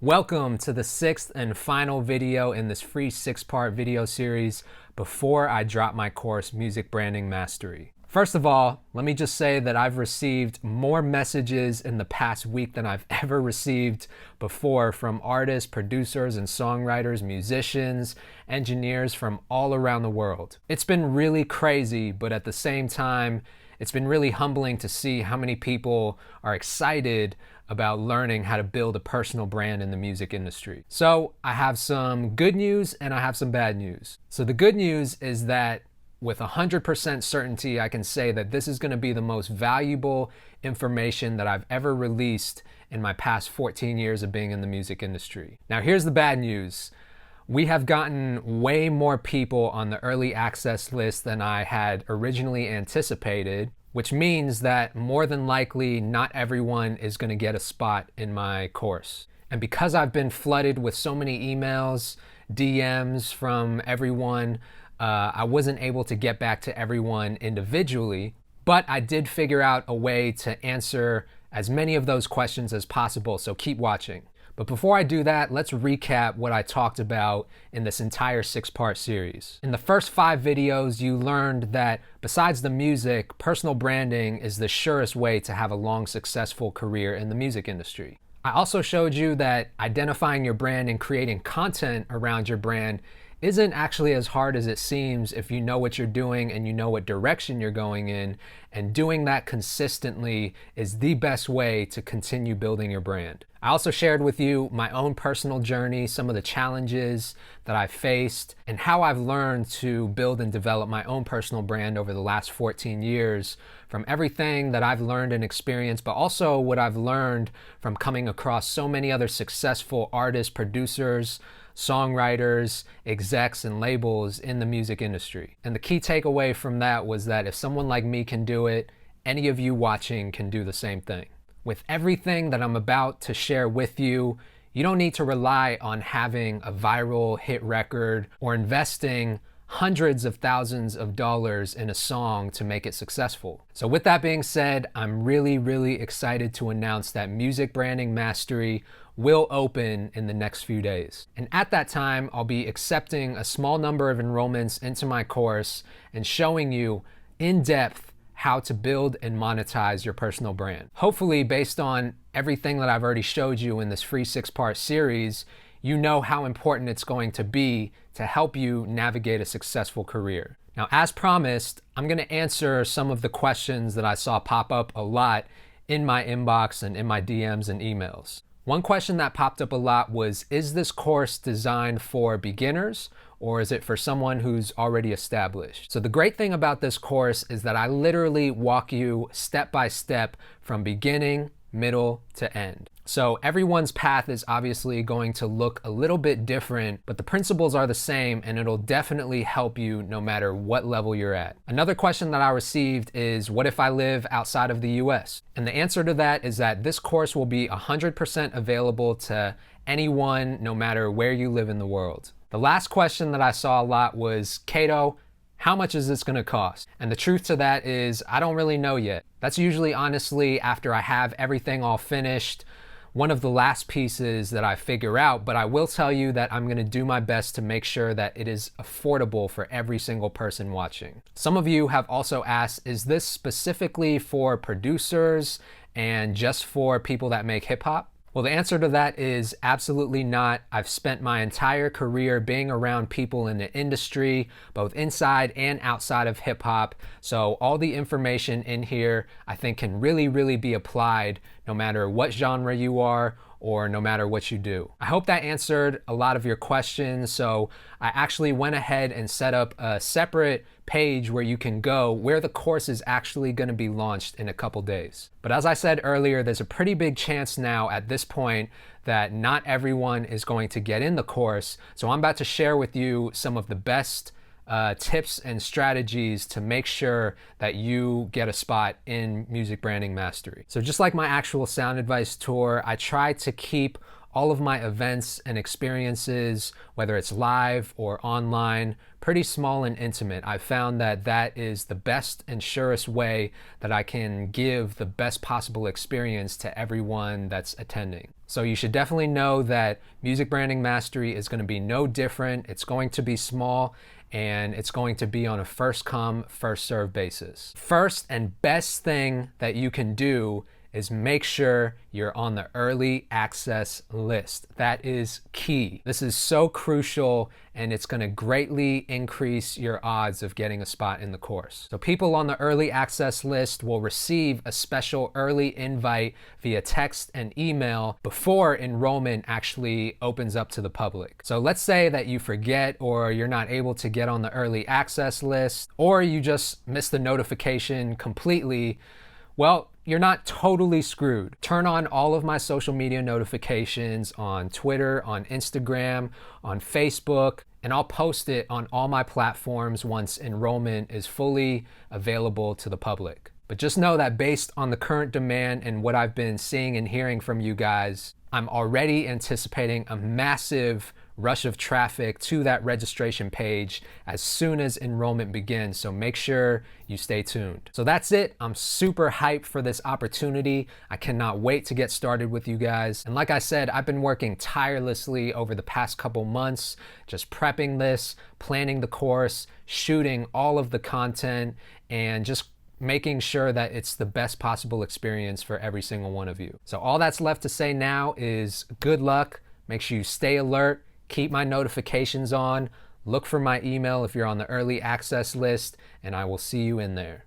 Welcome to the sixth and final video in this free 6-part video series before I drop my course, Music Branding Mastery. First of all, let me just say that I've received more messages in the past week than I've ever received before from artists, producers, and songwriters, musicians, engineers from all around the world. It's been really crazy, but at the same time, it's been really humbling to see how many people are excited about learning how to build a personal brand in the music industry. So I have some good news and I have some bad news. So the good news is that with 100% certainty, I can say that this is going to be the most valuable information that I've ever released in my past 14 years of being in the music industry. Now here's the bad news. We have gotten way more people on the early access list than I had originally anticipated, which means that more than likely not everyone is going to get a spot in my course. And because I've been flooded with so many emails, DMs from everyone, I wasn't able to get back to everyone individually, but I did figure out a way to answer as many of those questions as possible, so keep watching. But before I do that, let's recap what I talked about in this entire 6-part series. In the first 5 videos, you learned that besides the music, personal branding is the surest way to have a long, successful career in the music industry. I also showed you that identifying your brand and creating content around your brand isn't actually as hard as it seems if you know what you're doing and you know what direction you're going in, and doing that consistently is the best way to continue building your brand. I also shared with you my own personal journey, some of the challenges that I've faced, and how I've learned to build and develop my own personal brand over the last 14 years, from everything that I've learned and experienced, but also what I've learned from coming across so many other successful artists, producers, songwriters, execs, and labels in the music industry. And the key takeaway from that was that if someone like me can do it, any of you watching can do the same thing. With everything that I'm about to share with you, you don't need to rely on having a viral hit record or investing hundreds of thousands of dollars in a song to make it successful. So with that being said, I'm really excited to announce that Music Branding Mastery will open in the next few days. And at that time, I'll be accepting a small number of enrollments into my course and showing you in depth how to build and monetize your personal brand. Hopefully, based on everything that I've already showed you in this free 6-part series, you know how important it's going to be to help you navigate a successful career. Now, as promised, I'm going to answer some of the questions that I saw pop up a lot in my inbox and in my DMs and emails. One question that popped up a lot was, is this course designed for beginners or is it for someone who's already established? So the great thing about this course is that I literally walk you step by step from beginning, middle to end. So everyone's path is obviously going to look a little bit different, but the principles are the same and it'll definitely help you no matter what level you're at. Another question that I received is, what if I live outside of the US? And the answer to that is that this course will be 100% available to anyone, no matter where you live in the world. The last question that I saw a lot was, Kato, how much is this going to cost? And the truth to that is, I don't really know yet. That's usually honestly after I have everything all finished, one of the last pieces that I figure out, but I will tell you that I'm going to do my best to make sure that it is affordable for every single person watching. Some of you have also asked, is this specifically for producers and just for people that make hip hop? Well, the answer to that is absolutely not. I've spent my entire career being around people in the industry, both inside and outside of hip hop. So all the information in here, I think, can really be applied no matter what genre you are or no matter what you do. I hope that answered a lot of your questions. So I actually went ahead and set up a separate page where you can go where the course is actually going to be launched in a couple days. But as I said earlier, there's a pretty big chance now at this point that not everyone is going to get in the course. So I'm about to share with you some of the best tips and strategies to make sure that you get a spot in Music Branding Mastery. So just like my actual Sound Advice tour, I try to keep all of my events and experiences, whether it's live or online, pretty small and intimate. I've found that that is the best and surest way that I can give the best possible experience to everyone that's attending. So you should definitely know that Music Branding Mastery is going to be no different. It's going to be small, and it's going to be on a first come, first serve basis. First and best thing that you can do is make sure you're on the early access list. That is key. This is so crucial, and it's going to greatly increase your odds of getting a spot in the course. So people on the early access list will receive a special early invite via text and email before enrollment actually opens up to the public. So let's say that you forget, or you're not able to get on the early access list, or you just miss the notification completely. Well, you're not totally screwed. Turn on all of my social media notifications on Twitter, on Instagram, on Facebook, and I'll post it on all my platforms once enrollment is fully available to the public. But just know that based on the current demand and what I've been seeing and hearing from you guys, I'm already anticipating a massive rush of traffic to that registration page as soon as enrollment begins, so make sure you stay tuned. So that's it. I'm super hyped for this opportunity. I cannot wait to get started with you guys. And like I said, I've been working tirelessly over the past couple months, just prepping this, planning the course, shooting all of the content, and just making sure that it's the best possible experience for every single one of you. So all that's left to say now is good luck. Make sure you stay alert. Keep my notifications on. Look for my email if you're on the early access list, and I will see you in there.